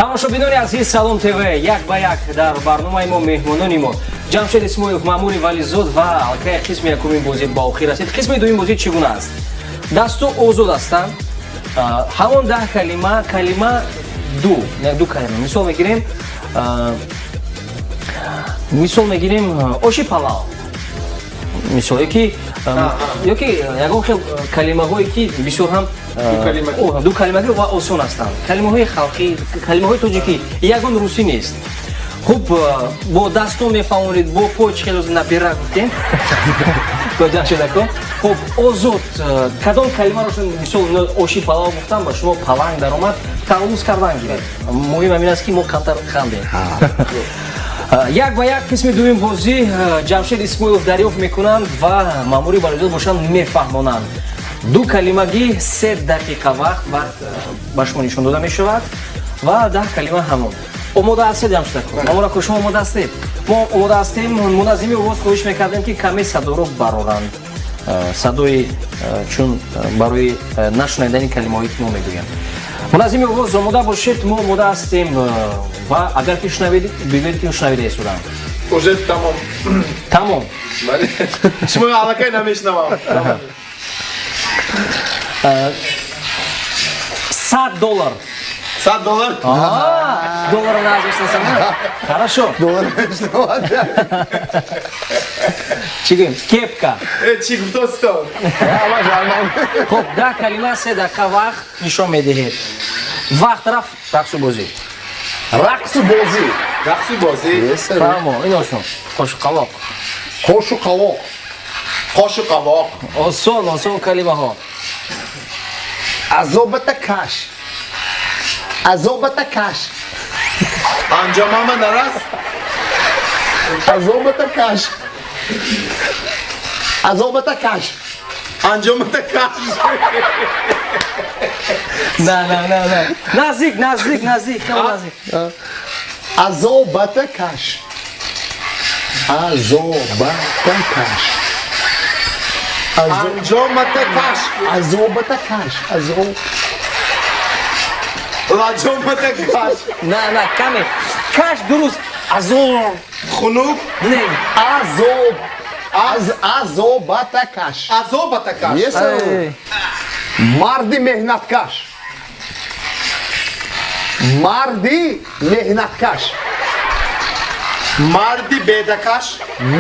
тамошобинони азиз Салом ТВ як ба як дар барномаи мо меҳмонони мо Ҷамшед Исмоилов, Маъмури Вализод ва алқаи қисми якуми бозӣ ба охир расид. Қисми дуюм бозӣ чӣ гуна аст? Дасту озод ҳастанд. Ҳамон 10 калима ду калима. Мисол мегирем оши палав. Мисол ёки ягон хел калимаҳое ки бисёр ҳам ду калимагӣ ва осон ҳастанд. Калимаҳои халқӣ, калимаҳои тоҷикӣ, ягон русӣ нест. Хуб бо дасту мефаҳмонед, бо пой чӣ хел напира гуфтем. Ҷамшедако. Хуб озод кадом калимарошон мисол оши палав гуфтам ба шумо паланг даромад, талаффуз кардан гиред. Муҳим ҳамин аст ки мо камтар хандем. Як ба як қисми дуюм бозӣ Ҷамшед Исмоилов дарёфт мекунанд ва Маъмури Вализод бошанд мефаҳмонанд. Ду калимагӣ 3 дақиқа вақт ба шумо нишон дода мешавад ва 10 калима ҳамон. Омода ҳастед Ҷамшедако? Маъмурако шумо омода ҳастед? Мо омода ҳастем. Муназзими овоз хоҳиш мекардем ки каме садоро бароранд. Садои чун барои нашунидани калимаҳое ки мо мегӯям. Муназзими овоз омода бошед, мо омода ҳастем ва агар ки шунавед бигӯед ки шунавида истодам. Уже тамом. Тамом. Бале. Шумо аллакай намешнавам. $100. $100? Доллар аз мешнасам. Хорошо. Доллар мешнавад. Чӣ гӯем? Кепка. Чӣ гуфтосто? Хуб, 10 калима 3 дақиқа вақт нишон медиҳед. Вақт рафт. Рақсу бозӣ. Рақсу бозӣ. Рақсу бозӣ. Фаҳмо, ин ошон. Қошуқавоқ. Қошуқавоқ. Қошуқавоқ. Осон калимаҳо. Азобатакаш. Азобатакаш. Анҷомама нарас. Азобатакаш. Азобатакаш. Анҷоматакаш. На. Наздик. Азобатакаш. Азобатакаш. Анҷоматакаш. Азобатакаш. Лаҷоматакаш. На, каме. Каш дуруст. Азоб. Хунук. Не. Азобатакаш. Азобатакаш. Марди меҳнаткаш. Марди меҳнаткаш. Марди бедакаш.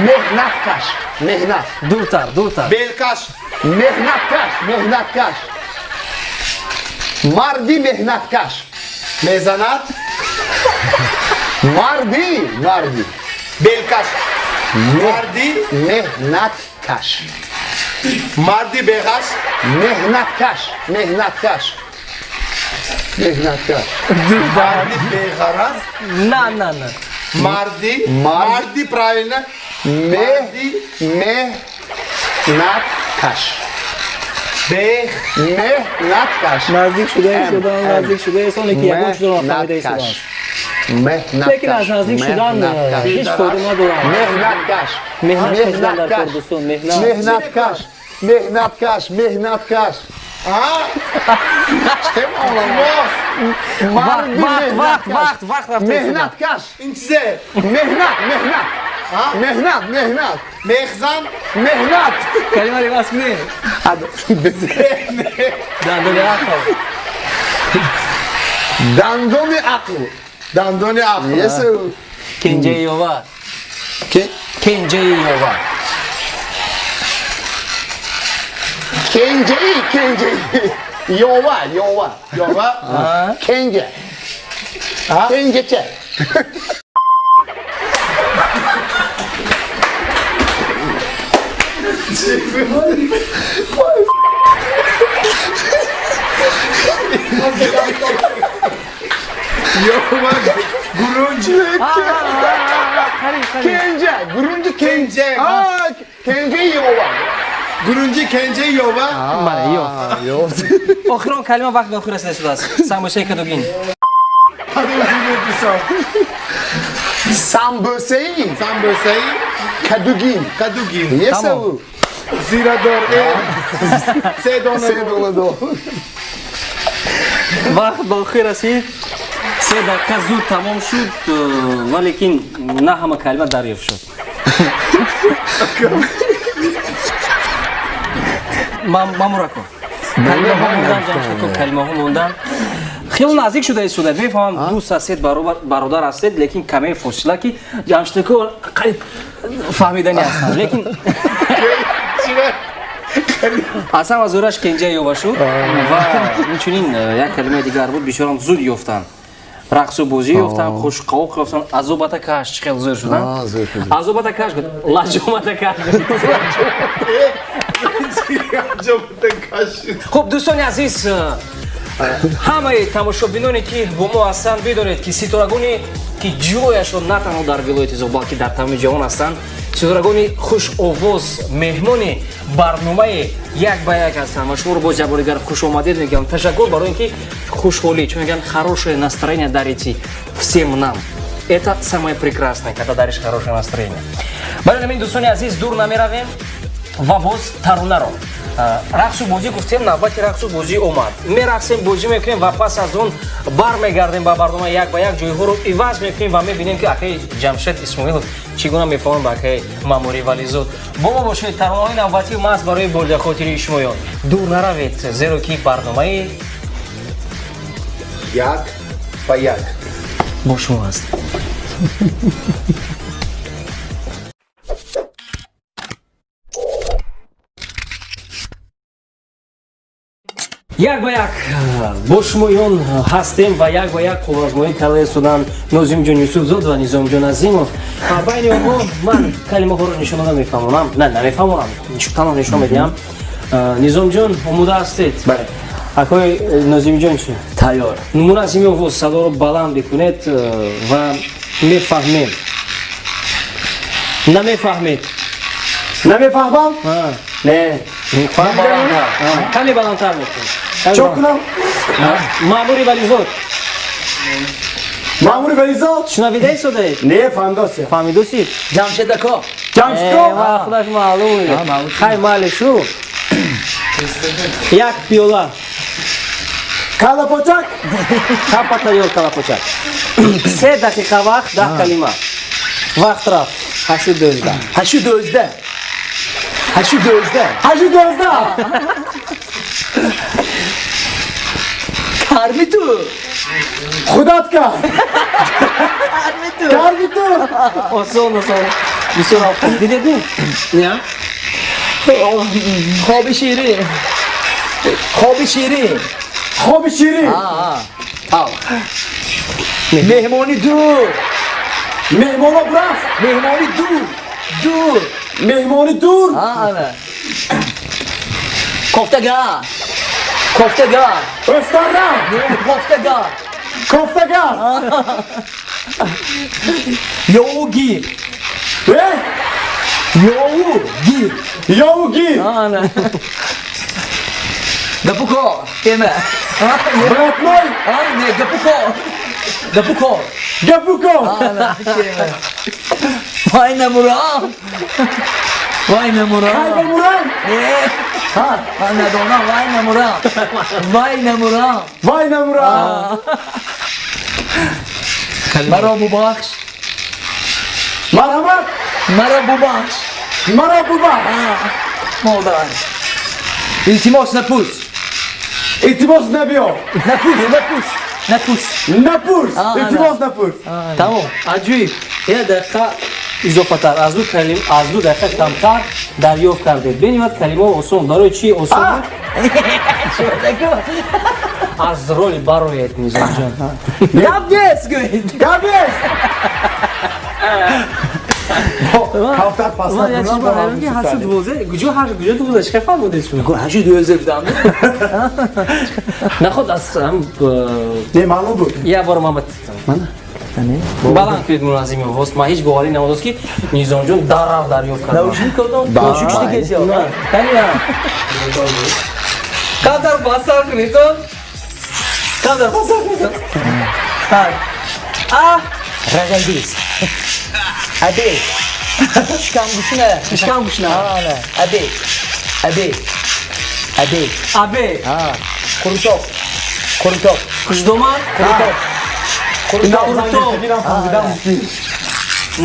Меҳнаткаш. Меҳнат. Дуртар. Белкаш. Меҳнаткаш. Марди меҳнаткаш. Мезанат. Марди. Белкаш. Марди меҳнаткаш. Марди беғаш. Меҳнаткаш. Марди беғараз. На. Марди правильно. Меҳнаткаш. Меҳнаткаш. Наздик шуда ки ягон чизро нафаҳмида истодааст. Лекин аз наздик шудан ҳеҷ фоида надорад. Меҳнат дар Курдистон. Меҳнаткаш. Вақт рафта. Меҳнаткаш. Ин чизе? Меҳнат. Мехзан. Меҳнат. Калима ривас кунед. Дандони ақл. Кенҷаи ёва. Кенҷаи. Ёва. Кенҷа. Кенҷача. Ёва. Гурунҷи. Кенҷа. Гурунҷи кенҷа. Кенҷаи ёва. Гурунҷи кенҷаи ёва. Охирон калима вақт ба охир расидааст. Самбусаи кадугин. Самбусаи кадугин. Зирадор. $3. Вақт ба охир расид. 3 دقیقه زود تمام شد ولیکن نه همه کلمه دریافت شد. مامورا کن. کلمه ها موندن جمشید، کلمه ها موندن. خیلی نزدیک شده است. میفهمم دوست هستید برادر هستید لیکن کمی فاصله که جمشید کو قریب فهمیدنی هستن لیکن اصلا از اورش کنجه یوبا شد و همچنین یک کلمه دیگر بود بسیار زود یافتن. رقص و بازی یافتن، خوش قوق یافتن، عذابت کاش خیلی زور شدن. عذابت کاش گفت، لاجومت کاش. خب دوستان عزیز، همه تماشابینانی که با ما هستند بدونید که ستارگانی که جایشون نه تنها در ولایت زو بلکه در تمام جهان هستند، ستارگانی خوش آواز مهمانی برنامه یک به یک هستند. مشهور با جبارگر خوش آمدید میگم. تشکر برای اینکه خوشحالی чё میگن хорошее настроение дарите всем нам. Это самое прекрасное, когда даришь хорошее настроение. برای همین دوستان عزیز دور نمیرویم و باز ترانه رو رقص و بازی گفتیم نوبت رقص و بازی اومد. میرقصیم بازی میکنیم و پس از اون برمیگردیم با برنامه یک به یک جایها رو عوض میکنیم و میبینیم که اخی جمشید اسماعیل چگونه میفهمن با اخی ماموری ولیزود. با ما باشید ترانه های نوبتی ماست برای برد خاطری شمایان. دور نروید زیرا که برنامه یک و یک با شما است. یک به یک با شمایان هستیم و یک به یک آوازهای طلای سودان نازم جان یوسف زاد و نظام جان عظیمов. بین آنها من کلمه ها رو نشان نمیفهمم. نه نمیفهمم. تمام نشان میدم. نظام جان آماده هستید؟ بله. اکوی نظام جان چی؟ تیار. نمونه از این آواز صدا رو بلند بکنید و میفهمیم. نمیفهمید. نمیفهمم؟ نه. کمی بلندتر میکنید. چوب کنم؟ ماموری ولیزود. ماموری ولیزود؟ شنویده ای سوده؟ نه فهمیدوسی. فهمیدوسی؟ جمشید کو. جمشید کو؟ خودش معلومه. خیلی مالشو. یک پیولا. کالا پوچک؟ چپتا یول کالا پوچک. 3 دقیقه وقت 10 کلمه. وقت رفت. 8:12. 8:12. 8:12. 8:12. کارمی تو. خودت کار. کارمی تو. آسان. بسیار خوب. دیدید؟ نه؟ خواب شیرین. خواب شیرین. خوب شیرین. مهمانی دور. مهمانا برفت. مهمانی دور. مهمانی دور. آره. کوفتگار. رستوران. کوفتگار. یوگی. یوگی. نه. گپوکو. کیمه. براتمای. نه گپوکو. گپوکو. کیمه. وای نمورا. کای بمورم. من ندونم وای نمورم. مرا ببخش. مرحمت. مرا ببخش. مادر. التماس نپوس. نبیار. نپوس. التماس نپوس. تمام. عجیب. یه دقیقه اضافه تر از دو دقیقه کمتر دریافت کردید. ببینید کلمه آسان برای چی آسان؟ از رول برایت نظام جان. گابیس. هفتاد پاس نکنم. هشت دوزه. کجا دوزه شکفه بوده شما؟ 8:12 بودم. نخود از هم. نه معلوم بود. یه بار محمد. بلند کنید منظمی آواز. ما هیچ باوری نمودست که نظام جان دریافت کردم. نوشید کردم. نوشید کسی ها. قدر بسر کنید رجندیست. ابی. شکم گوشنه. ابی. کروتوب. کشدومان. Курто ببینم فهمیدم چی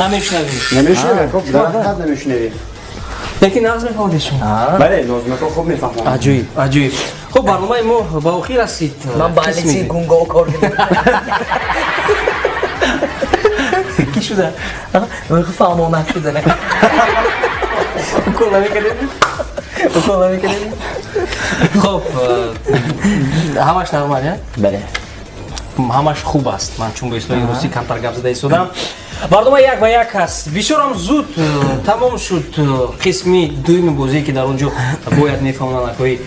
намешнавӣ. نمیشنوی خب درخت نمیشنوی Яки нағз мефаҳмадишум. بله نازمکا خوب میفهمم Аҷоиб, аҷоиб. Хуб, барномаи мо ба охир расид. من بالسی گونگو کار کردم. کی شده؟ من فهمم نشده. Укол намекардем? Укол намекардем? Хуб, ҳамаш нормал, я? بله. ҳамаш хуб аст. Ман чун бо ислои русӣ камтар гап зада истодам. Барнома як ба як аст. Бисёрам зуд тамом шуд қисми дуюми бозие ки дар он ҷо бояд мефаҳмонанд акои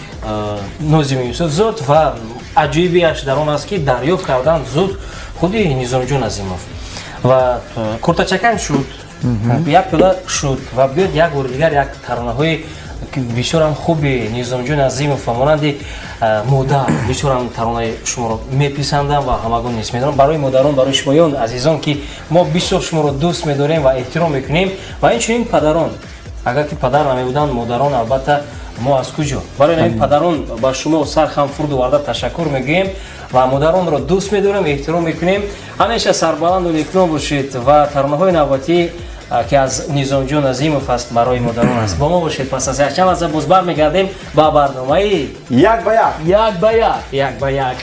Нозими Юсуфзод ва аҷоибияш дар он аст ки дарёфт кардан зуд худи Низомҷон Азимов. Ва куртачакан шуд, як пиёла шуд ва биёд як бори дигар як таронаҳои бисёрам хуби Низомҷон Азимов ва монанди модар бисёрам таронаи шуморо меписандам ва ҳамагон нест медонам. Барои модарон, барои шумоён азизон ки мо бисёр шуморо дӯст медорем ва эҳтиром мекунем ва инчунин падарон, агар ки падар намебуданд модарон албатта мо аз куҷо. Барои ин падарон ба шумо сархам фурд оварда ташаккур мегӯем ва модаронро дӯст медорем, эҳтиром мекунем. ҳамеша сарбаланду некунон бошед ва таронаҳои навбатӣ ки аз Низомҷон Азимов аст барои модарон аст. Бо мо бошед. Пас аз якчанд лаҳза боз бармегардем ба барномаи یک به یک یک به یک. як ба як.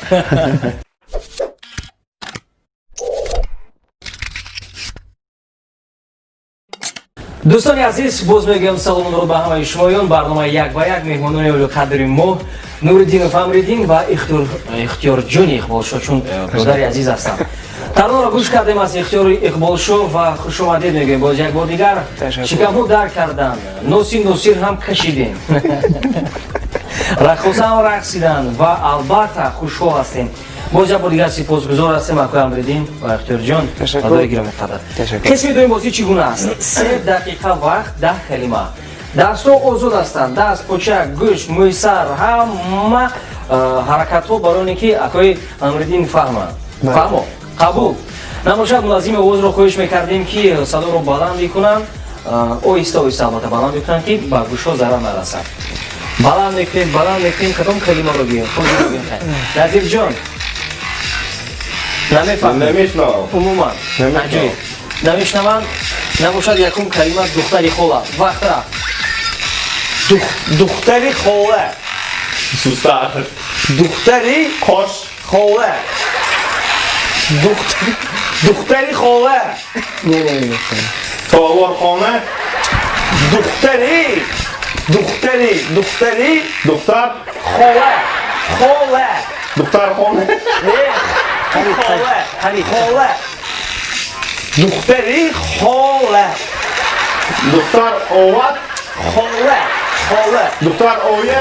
дӯстони азиз, боз мегӯям саломро ба ҳамаи шумоён. барномаи як ба як меҳмонони олуқадри мо Нуриддинов Амриддин ва Ихтиёрҷони Иқболшо чун додари азиз ҳастанд. Таронаро гӯш кардем аз Ихтиёри Иқболшо ва хушомадед мегӯем боз як бор дигар. Шикамҳо дар карданд, носи носир ҳам кашидем, рақосаам рақсиданд ва албатта хушҳол ҳастем. боз як бор дигар сипосгузор ҳастем акои Амриддин ва Ихтиёрҷон. Адои гиромиқадр. қисми дуюм бозӣ чӣ гуна аст? 3 дақиқа вақт, 10 калима. Дастҳо озод ҳастанд. Даст, почак, гӯшт, мӯй, сар, ҳама ҳаракатҳо барои оне ки акои Амриддин фаҳмад. Фаҳмо? Қабул. Намошад мулазими овозро хоҳиш мекардем ки садоро баланд мекунанд, оҳиста оҳиста албатта баланд мекунанд ки ба гӯшҳо зарар нарасад. Баланд мекунем, кадом калимаро гӯем? Назирҷон, намефаҳмем? Намешнавам. Умуман. Аҷоиб. Намешнаванд? Набошад якум калима духтари хола. Вақт рафт. دختری خوله سوستر دختری خوش خوله دختری خوله تاوار خانه دختری دختر خوله دختر خانه خوله دختری خوله دختر اوت خوله دختر اویه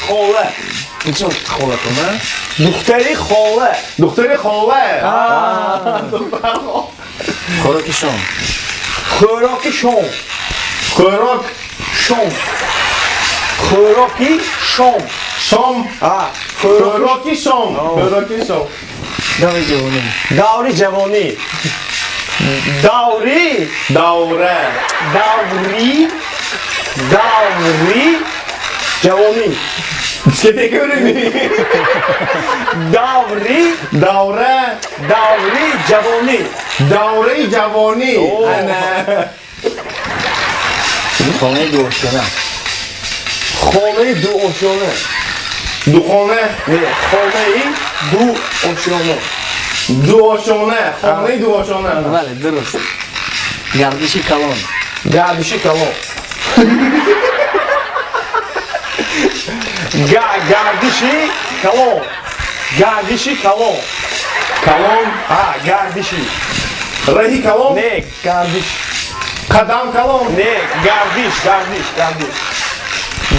خوله Ничего хола куна. دختری خوله دختری خوله Хороки шом. خوراکی شام خوراک شام خوراکی شام شام خوراکی شام خوراکی شام Давай ҷавонӣ. دوری جوانی دوری دوره جوانی چه دیگری دوری جوانی دوره جوانی Хонаи дуошона. خانه دو آشیانه دخانه خانه دو آشیانه دو آشانه خانه دو آشانه Бале, дуруст. Гардиши калон. گردشی کلان گردشی کلان کلام گردشی رهی کلام نه گردش قدم کلام نه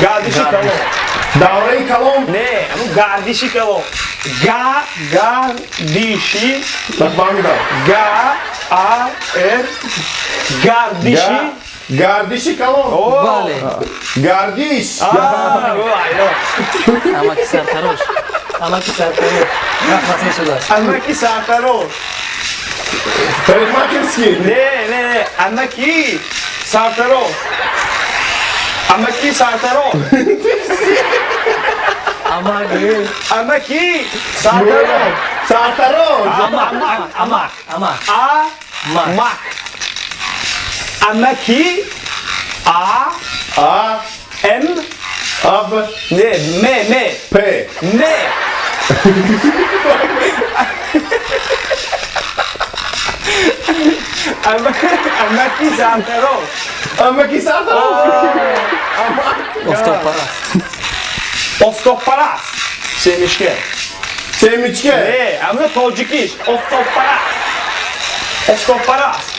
گردشی کلان دوره کلام نه اما گردشی کلان گردشی نفهمیدم گردشی گردشی کلام Бале. گردش Амаки сартарош. Расмасӣ шудааст. امکی سرتراش парикмахерский نه امکی سرتراش Амагӣ. Amma ki? Sartarosh. Sartarosh. Амак. Amak. Amma ki? A. M. Ab. Ne? Me. P. Ne? Amma ki sartarosh. Ama ki sartarosh. Офтобпараст. Oftobparast. Sevishga. Semichke. Amma tojikish. Oftobparast. Oftobparast.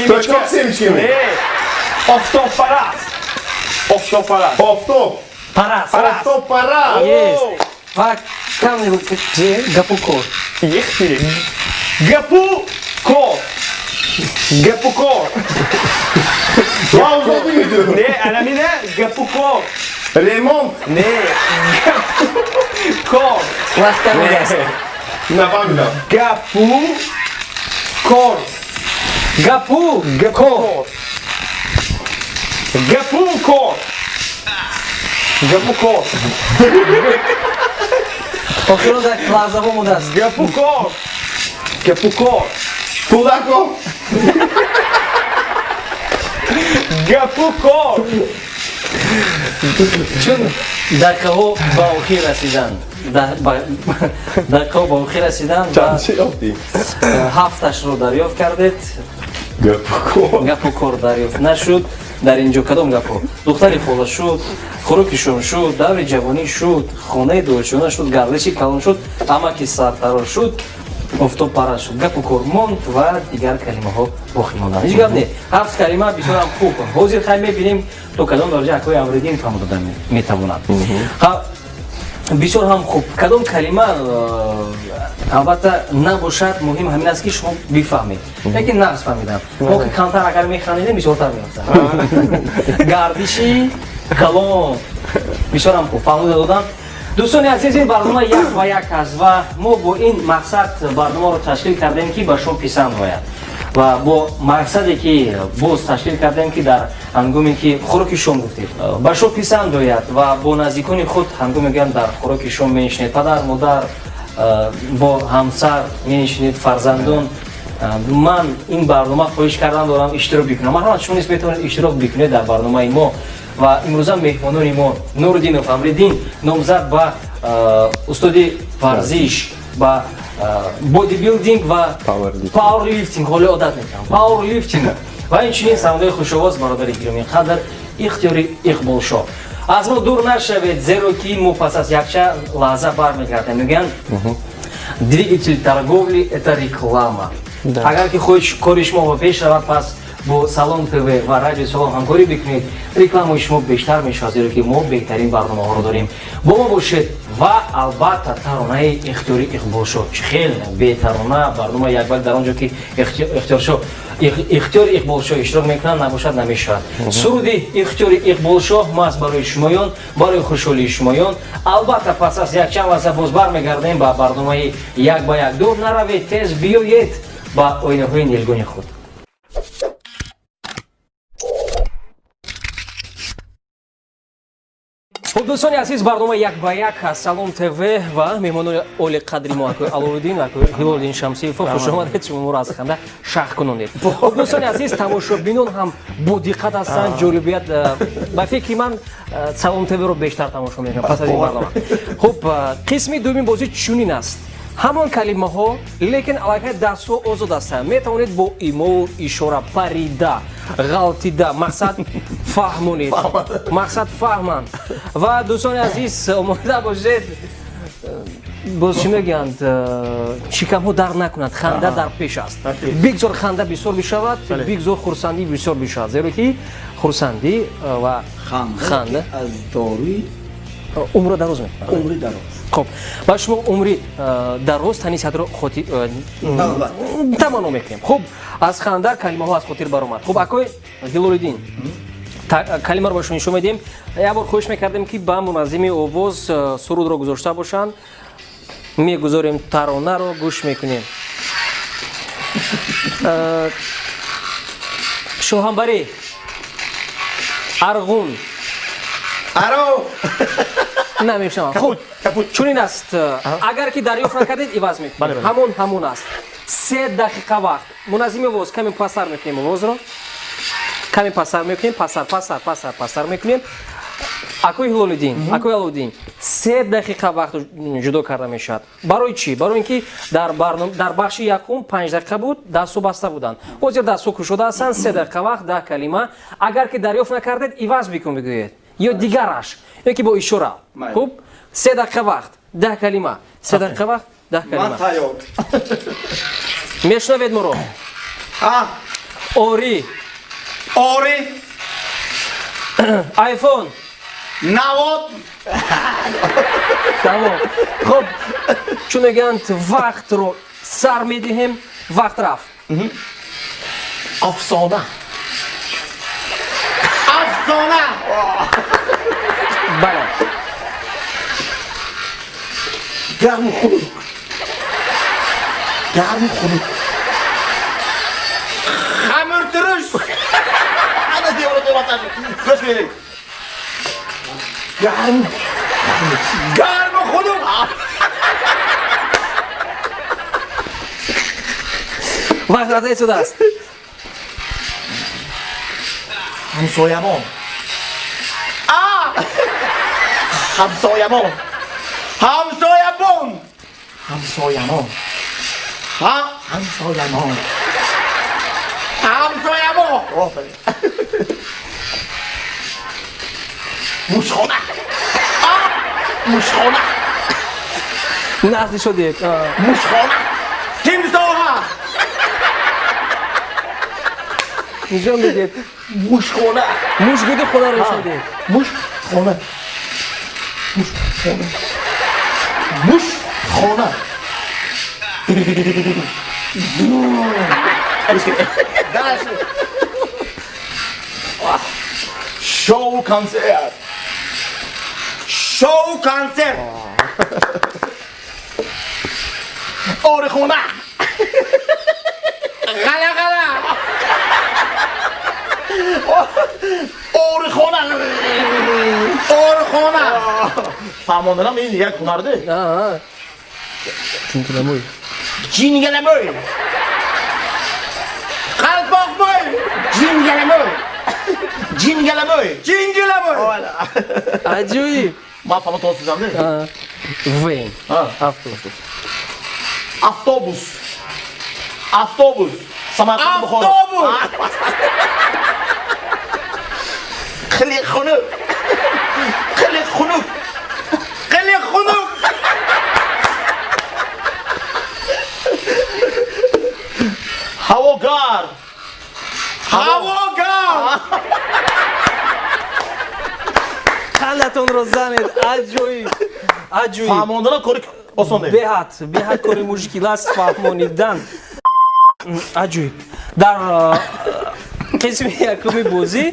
Tochkoq semichke mi? Oftobparast. Oftobparast. Oftop. Параст. Oftop para. Yes. Ва кам гапукор. Yıktı. Gapukor. Vav muydu? Ne? Alamine Gapukor. Remont. Ne? Gapukor. Вақта мегаст. Nafamidam. Gapukor. Гапу. Gapukor. Gapukor. Gapukor. Охиро дар лаҳзаҳо мудааст. Gapukor. Gapukor. Pulako. Gapukor. чун дақиқаҳо ба охир расиданд. Дақиқаҳо ба охир расиданд ва Çansı yaptı. ҳафташро дарёфт кардед. Gapko. Гапу кор дарёфт нашуд. Дар ин ҷо кадом гапо? Духтари хола шуд, хӯрокишон шуд, даври ҷавонӣ шуд, хонаи дӯчона шуд, гардиши калон шуд, амаки сартарор шуд, офтоб параз шуд. Гапу кор монд ва дигар калимаҳо боқӣ монданд. Ҳеҷ гап не. Ҳафт калима бисёрам хуб. Ҳозир хай мебинем то кадом дароҷа Акои Амриддин фаҳм дода метавонад. Бисёр ҳам хуб. Кадом калима албатта набошад, муҳим ҳамин аст ки шумо бифаҳмед. Лекин нағз фаҳмидам. Мо ки камтар агар механидем бисёртар меёфтад. Гардиши калон. Бисёр ҳам хуб. Фаҳмида додам. дӯстони азиз, ин барнома як ва як аст ва мо бо ин мақсад барномаро ташкил кардем ки ба шумо писанд ояд. Ва бо мақсаде ки боз ташкил кардем ки дар ҳангоме ки хӯроки шом гуфтед ба шумо писанд ояд ва бо наздикони худ ҳангоме гам дар хӯроки шом менишинед, падар модар бо ҳамсар менишинед, фарзандон, ман ин барнома хоҳиш кардан дорам иштирок бикунам. Марҳамат, шумо низ метавонед иштирок бикунед дар барномаи мо. ва имрӯза меҳмонони мо Нуруддинов Амриддин, номзад ба устоди варзиш, ба бодибилдинг ва пауэрлифтинг, ҳоле одат мекунам, пауэрлифтинг ва инчунин савандаи хушовоз бародари гиромӣ қадр Ихтиёри Иқболшоҳ. аз мо дур нашавед, зеро ки мо пас аз якча лаҳза бармегардем. Мегӯянд двигатель торговли – это реклама. Агар ки хоҳед кори шумо ба пеш равад, пас бо Салом ТВ ва Радиои Салом ҳамкорӣ бикунед, рекламаи шумо бештар мешавад, зеро ки мо беҳтарин барномаҳоро дорем. Бо мо бошед ва албатта таронаи Ихтиёри Иқболшоҳ. Хел бетарона барнома якбар дар он ҷо ки Ихтиёри Иқболшоҳ иштирок мекунад, набошад намешавад. суруди Ихтиёри Иқболшоҳ маҳз барои шумоён, барои хушҳолии шумоён. Албатта пас аз якчанд лаҳза боз бармегардем ба барномаи як ба як. Дур наравед, тез биёед ба оинаҳои нилгони худ. дӯстони азиз, барнома як ба як аз Салом ТВ ва меҳмонони оли қадри мо Акои Аловиддин, Акои Ҳилолиддин Шамсиево, хушомадед, шумо моро аз ханда шаҳр кунонед. дӯстони азиз, тамошобинон ҳам бо диққат ҳастанд, ҷолибият ба фикри ман Салом ТВ-ро бештар тамошо мекунанд пас аз ин барнома. Хуб, қисми дуввими бозӣ чунин аст. ҳамон калимаҳо, лекин аллакай дастҳо озод ҳастанд. Метавонед бо имо, ишора, парида, ғалтида, мақсад фаҳмонед. Мақсад фаҳманд. Ва дӯстони азиз, омода бошед, боз чӣ мегӯянд, шикамҳо дард накунад, ханда дар пеш аст. Бигзор ханда бисёр бишавад, бигзор хурсандӣ бисёр бишавад. Зеро ки хурсандӣ ва ханда аз доруи умро дароз мекунад. умри дароз. خب با شما عمری دراز تنی صدر خاطی تمام میکنیم. خب از خنده کلمه ها از خاطر برآمد. خب اکوی هیلولدین کلمه رو باشون نشون میدیم. یه بار خوش میکردیم که با منظم آواز سرود رو گذاشته باشن. میگذاریم ترانه رو گوش میکنیم. شوهنبری ارغون Aro. намешавам. Хуб, чунин аст. Агар ки дарёфт накардед, иваз мекунем. Ҳамон аст. 3 дақиқа вақт. Муназзими овоз каме пасар мекунем овозро. Каме пасар мекунем, пасар мекунем. Акои Ҳилолиддин, акои Аловдин, 3 дақиқа вақт ҷудо карда мешавад. Барои чӣ? Барои ин ки дар бахши якум 5 дақиқа буд, дасту баста буданд. ҳозир дасту кушода ҳастанд, 3 дақиқа вақт 10 калима. Агар ки дарёфт накардед, иваз бикун бигӯед. ё дигараш, ё ки бо ишора. Хуб? 3 дақиқа вақт 10 калима. 3 дақиқа вақт 10 калима. Ман тайёр. Мешунавед моро? Ори. Ори. Айфон. Навод. Тамом. Хуб, чун мегӯянд вақтро сар медиҳем, вақт рафт. Афсона. Афсона. Бале. Гарму хунук. Гарму хунук. Хамиртуруш. Ana devlet vatandaşı. Go'sht bering. Garmу. Garmi xunuk. Vaqt razay sudast. Hamsoyamon. Hamsoyamon. Hamsoyabon. Hamsoyamon. Hamsoyamon. Hamsoyabon. Mushxona. Mushxona. Nazdi shudek. Mushxona. Timsoha. Nishon bedek. Mushxona. Mush gudi xona nishon dek. Mushxona. Mushxona. Mushxona. Show konser. Show konser. Orixona. G'ala g'ala. Orixona. Orxona. Farmondaram men yak hunardi. Tushuntilamoy. Jingalamoy. Qalpoqmoy. Jingalamoy. Jingalamoy. Jingilamoy. Ajoyib. Men famon to'sizamda. Ven. Avtobus. Avtobus. Avtobus. Samarqand Buxoro. Avtobus. Qiliq xunuk. Qiliq xunuk. Qiliq xunuk. Havogar. Havogar. Qal'atun ro zaned. Ajoyib. Ajoyib. Farmondaram ko'rik osonda. Behad kori mushkil ast fahmonidan. Ajoyib. Dar қисми якуми бозӣ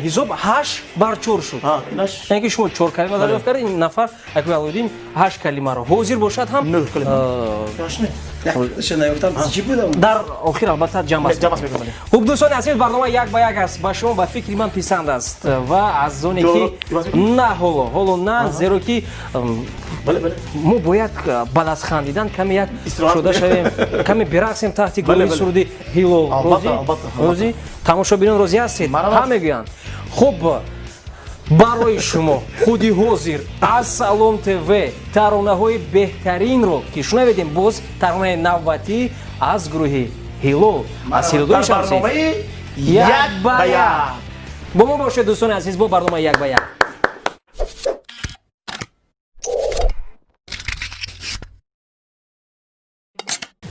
ҳисоб 8/4 шуд. Яъне ки шумо 4 калима дарёфт кардед, ин нафар Акои Аловдин 8 калимаро. Ҳозир бошад ҳам 9 калима. дар охир албатта ҷамъ аст. Хуб дӯстони азиз, барнома як ба як аст. Ба шумо ба фикри ман писанд аст ва аз оне ки на ҳоло на, зеро ки мо бояд баъд аз хандидан каме як шуда шавем, каме бирақсем таҳти гулои суруди ҳилол. Розӣ? Тамошобинон розӣ ҳастед? Ҳам мегӯянд. Хуб, барои шумо худи ҳозир аз Салом ТВ таронаҳои беҳтаринро ки шунаведем, боз таронаи навбатӣ аз гурӯҳи ҳилол аз 32 Шамсӣ як ба як. Бо мо бошед дӯстони азиз, бо барномаи як ба як.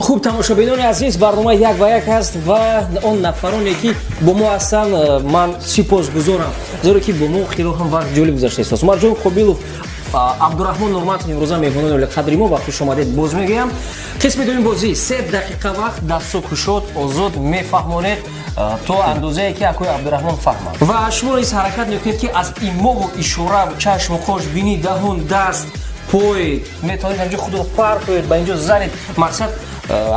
хуб, тамошобинони азиз, барнома як ба як аст ва он нафароне ки бо мо ҳастанд, ман сипосгузорам, зеро ки бо мо хело ҳам вақт ҷолиб гузаштааст. Умарҷон Қобилов, Абдурахмон Нурматов имрӯза меҳмонони қадри мо ба хушомадед боз мегӯям. қисми дуюм бозӣ 3 дақиқа вақт дасту кушод озод мефаҳмонед то андозае ки Акои Абдурахмон фаҳмад. Ва шумо низ ҳаракат мекунед ки аз имову ишора, чашму қош, бинӣ, даҳон, даст, пой метавонед ҳамҷо худро пар кунед, ба инҷо заред. Мақсад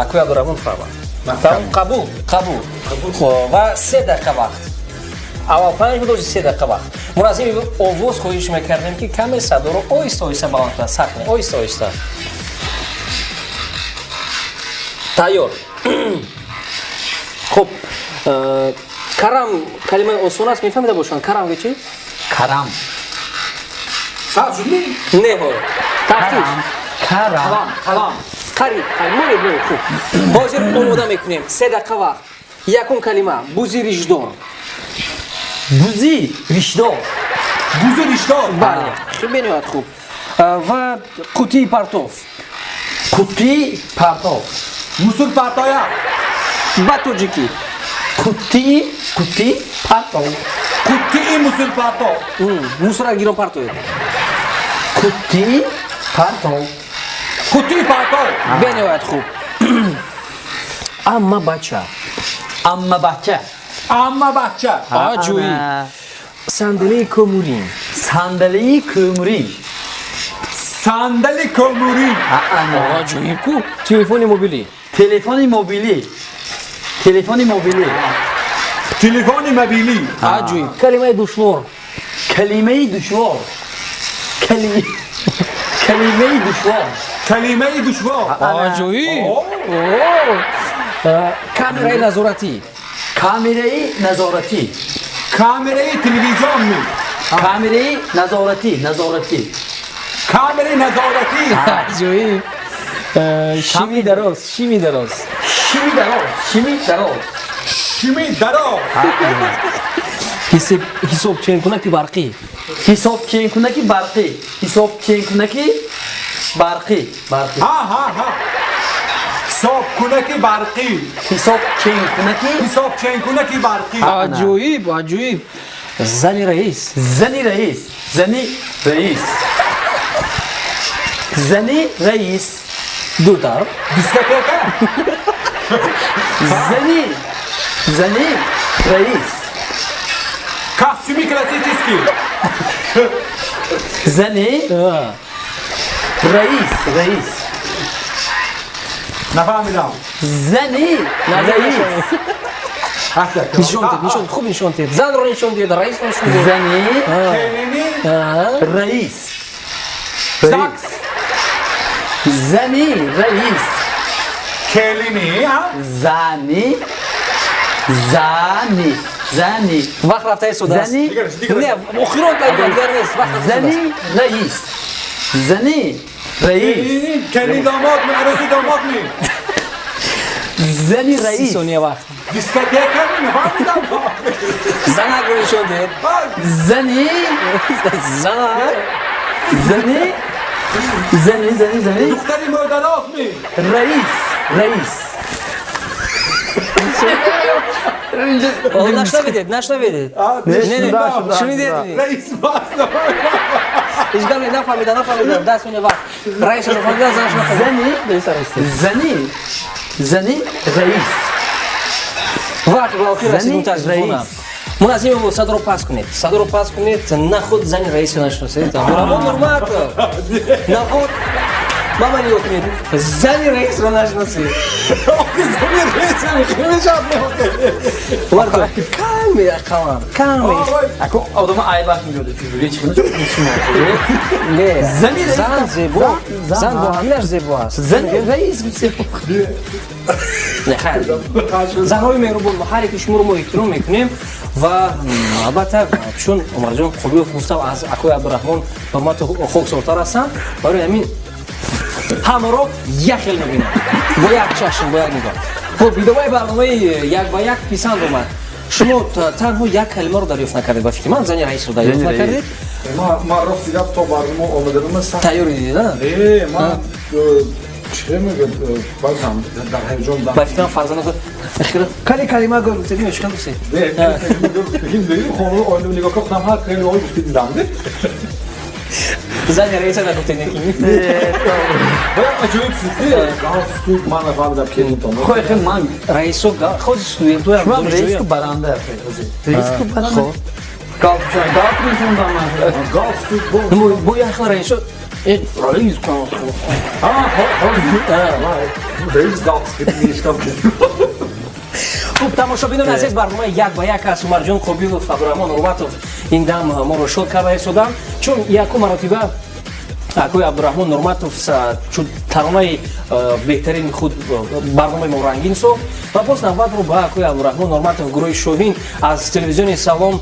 Акои Абдурахмон фаҳмад. Қабул? Қабул. Ва 3 дақиқа вақт. اول 5 تا 3 دقیقه وقت منظم آواز خواهش میکردیم که کمی صدا رو آهسته آهسته بلند کنه سخت نه آهسته آهسته تیار خب کرم کلمه آسان است میفهمیده باشن کرم چی کرم صاف شد نی؟ نه ها تفتیش کرم قریب مورد خوب حاضر آماده میکنیم 3 دقیقه وقت یکم کلمه بوزی ریشدار بوزی ریشدار بوزو ریشدار بله خیلی بنیاد خوب و قوطی پرتوف قوطی پرتاب موسول پرتایا با توجیکی قوطی پرتاب قوطی موسول پرتا موسرا گیرون پرتوف قوطی پرتاب قوطی پرتا بنیاد خوب اما بچه اما بچه اما بچه آجویی صندلی کمورین صندلی کمری صندلی کموری آجویی کو تلفن موبیلی تلفن موبیلی تلفن موبیلی آجویی کلمه دشوار کلمه دشوار کلمه دشوار کلمه دشوار آجویی کامرای نظارتی کامرای نظارتی کامره تلویزیون می کامرای نظارتی کامره نظارتی آجویی شیمی دراز شیمی دراز شیمی درا حساب چین کنکی برقی حساب چین کنکی برقی ها حساب کنکی برقی حساب چین کنکی برقی آجویی زنی رئیس زنی رئیس دو طرف دیسکوتека زنی رئیس کاستومی کلاسیکیسکی زنی رئیس نفهمیدم زنی رئیس نشون خوب نشون دید زن رو نشون دید رئیس رو نشون دید زنی کلینی رئیس ساکس زنی رئیس کلینی ها زنی وقت رفته سود است زنی نه اخیران دیگر نیست وقت رفته زنی رئیس کلینی داماد می عروسی داماد می زنی 30 رئیس ثانیه وقت دیسکوتeka می نفهمیدم زن رو نشون دید زنی دختری مردناف می رئیس نشنویدید نه شنیدید رئیس باز اشکال نفهمیدم 10 ثانیه وقت رئیس رو فهمیدن زنش نفهمید زنی رئیس وقت با آخر رسید منتظر رئیس. بونم منظم بود صدا رو پس کنید نه خود زن رئیس نشناسید نرمال نه خود ماما نگاه کنید زن رئیس رو نشناسید وارد کم Ako adamı aybak mı gördü figürü çıkınca çok içim oldu. نه زنی زن زیبا زن با همینش زیبا است Zani reis mi seviyor? نه خیر زنهای مهربون ما هر یکیشون رو ما احترام میکنیم و البته چون عمر جان خوبی گفتم از اکوی عبدالرحمن و ما تو خوک سلطان هستن برای همین همه رو یک خیل میبینم با یک چشم با یک نگاه خب ویدئوی برنامه یک با یک پسند اومد شما تنها یک کلمه رو دریافت نکردید با فکر من زنی رئیس رو دریافت نکردید ما راستی رفت تا برنامه آمده رو مثلا تیاری دیدید نه من چه میگه بازم در هیجان با فکر من فرزانه خود اشکال کلمه گفتید اشکال دوستی بگیم بریم خانه آینده و نگاه کنم هر خیلی های گفتی دیدم زنی رئیس رو نگفتید نکنید باید عجایب سوزی من نفهمیدم که میتونم Koy khim man. رئیس رو خود استودیو تو Şu an reis ku baranda yapıyor. Reis ku baranda. Kalkmışım da ama. گاف bu yaşlı رئیس رو رئیس کن رئیس گاف خوب تماشابینان عزیز برنامه یک به یک از عمر جان خوبیلوف عبدالرحمن نورماتوف این دم ما رو شد کرده ایستادن چون یک مرتبه اکوی عبدالرحمن نورماتوف چون ترانه بهترین خود برنامه ما رنگین سو و باز نوبت رو با اکوی عبدالرحمن نورماتوف گروه شوهین از تلویزیون سلام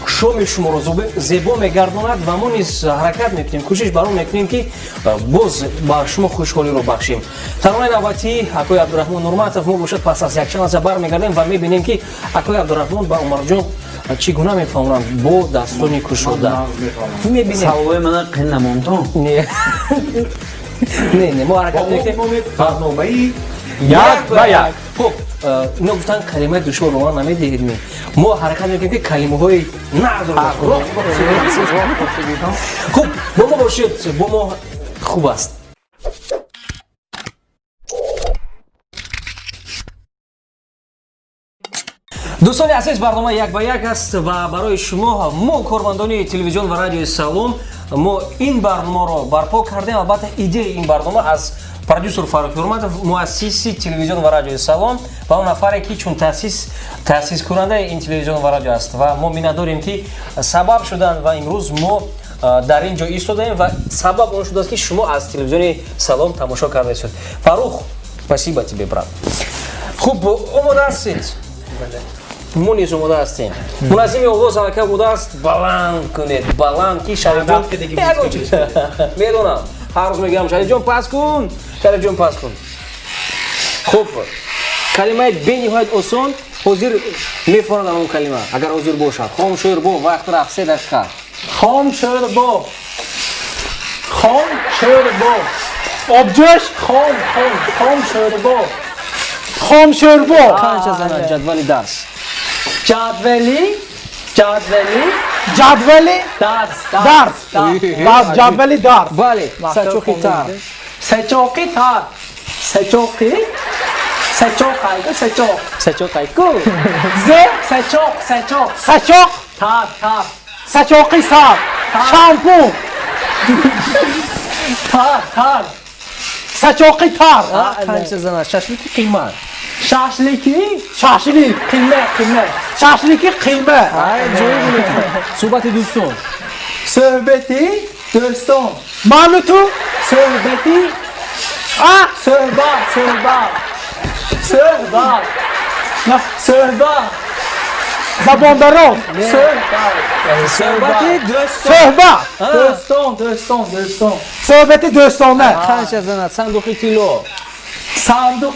شوم شما رو زیبا میگرداند و ما نیز حرکت میکنیم کوشش برام میکنیم که باز با شما خوشحالی رو بخشیم. ترانه نوبتی اکوی عبدالرحمن نورماتوف ما باشد پس از یک چند از برمیگردیم و میبینیم که اکوی عبدالرحمن با عمر جان چگونه میفهمند با دستانی کشوده میبینیم. سوابه من قیل نمانتون نه ما حرکت میکنیم برنامه یک و یک. خب اینا گفتن کلمه دشوار رو ما نمیدهید ما حرکت میکنیم که کلمه های نداره. خب با ما باشید با ما خوب است. دوستان عزیز برنامه یک به یک است و برای شما ما کارمندان تلویزیون و رادیو سلام ما این برنامه رو برپا کردیم. البته ایده این برنامه از پرودوسر فاروق حرمتов مؤسس تلویزیون و رادیو سلام و اون نفری که چون تأسیس کننده این تلویزیون و رادیو است و ما می‌نداریم که سبب شدن و امروز ما در اینجا ایستادیم و سبب اون شده است که شما از تلویزیون سلام تماشا کرده اید. فاروق спасибо тебе брат. خوب آماده هستید؟ ما نیز اومده هستیم. منظم آواز حرکت بوده است بلند کنید بلند که شریف جان میدونم هر روز میگم شریف جان پس کن شریف جان پس کن. خوب کلمه بنهایت آسان حاضر میفهمند اون کلمه اگر حاضر باشد. خام شور با وقت رفت 3 دقیقه. خام شور با خام شور با آبجوش خام شور با خام شور با پنج از جدول درس جدولی درس جدولی درس بله سچوقی تر سچوقی سچوقی کو سچوق سچوقی سر شامپو تر سچوقی تر پنج زن ششلیکی قیمت شاشلیک قیمه صحبت دوستان صحبتی دوستان من و تو صحبتی صحبت زبان درو صحبت دوستان صحبتی دوستانه پنج زن صندوقی کیلو صندوق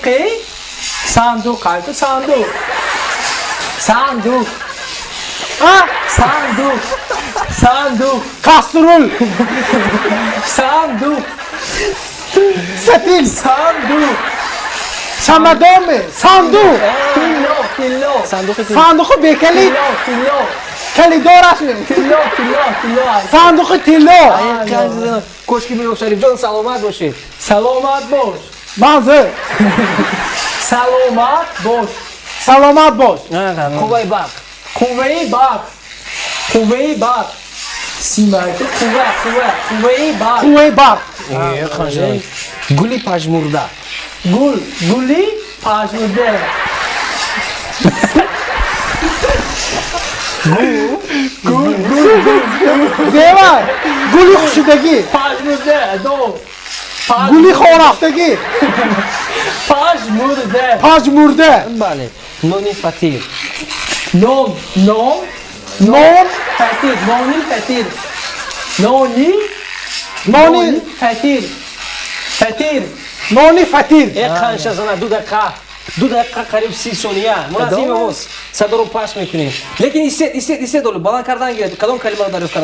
کاسترول ستیل چمدان صندوق بکلی کلیدارش صندوق تیلو کشکی میرو شریف جان سلامت باشید. سلامت باش منظر سلامت باش خوبه بق سیمایت خوبه بق گلی پژمرده گلی پژمرده زیبا گلی خوشیدگی گلی خورفتگی پژمرده بله نونی فطیر نونی فطیر یک خانش از آن 2 دقیقه قریب 30 ثانیه منظم اوست صدا رو پاس میکنیم. لیکن ایست دولو بلند کردن گیرد کدام کلمه رو دریافت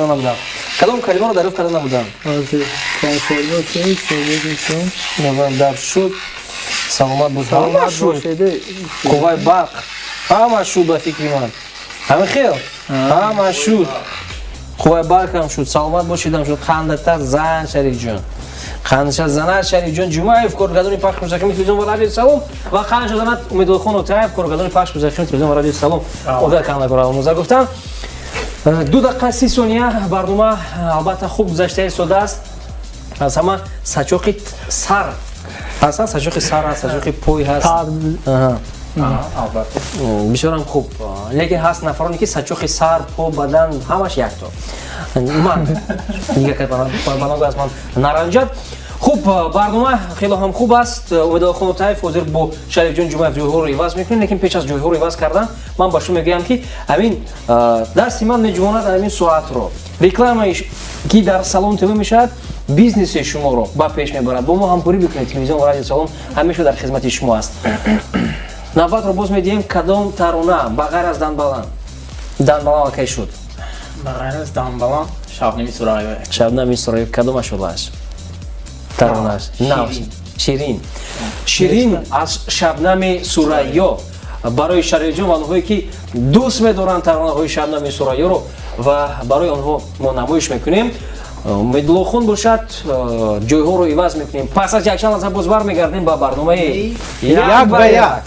کرده نبودم در شد سلامت بود قوای برق همه شد به فکر من همه خیل همه شد قوای برق هم شد سلامت باشیدم شد خندتر زن شریف جان خانش زنات شریف جان جمعه کارگردان پخش مزاحم تلویزیون و رادیو سلام و خانش زنات امیدوار خان و طیب کارگردان پخش مزاحم تلویزیون و رادیو سلام اول کانال برای موزه گفتم 2 دقیقه 30 ثانیه برنامه البته خوب گذشته شده است. از همه سچوقی سر اصلا سچوقی سر هست سچوقی پای هست албатта. бисёрам хуб, лекин ҳаст нафароне ки сачухи сар, по, бадан ҳамаш якто. Ман дигар кадбанога аз ман наранҷад. Хуб, барнома хело ҳам хуб аст. Умедвор Хонутаев ҳозир бо Шарифҷон Ҷумаев ҷойҳоро иваз мекунем, лекин пеш аз ҷойҳоро иваз кардан ман ба шумо мегӯям ки ҳамин дасти ман меҷувонад ҳамин соатро. Рекламаи ки дар салон ТВ мешавад, бизнеси шуморо ба пеш мебарад. Бо мо ҳамкорӣ бикунед. Телевизион ва радио Салон ҳамеша дар хизмати шумо аст. навбатро боз медиҳем кадом тарона ба ғайр аз Данбаланд. Данбаланд окей шуд. Ба ғайр аз Данбаланд Шабнами Сураёве. Шабнами Сураёве кадомаш шудааст? Таронаш. Ширин. Ширин аз Шабнами Сураё барои Шарифҷон ва онҳое ки дӯст медоранд таронаҳои Шабнами Сураёро ва барои онҳо мо намоиш мекунем. Умедуллохон бошад, ҷойҳоро иваз мекунем. Пас аз якчанд лаҳза боз бармегардем ба барномаи Як ба як.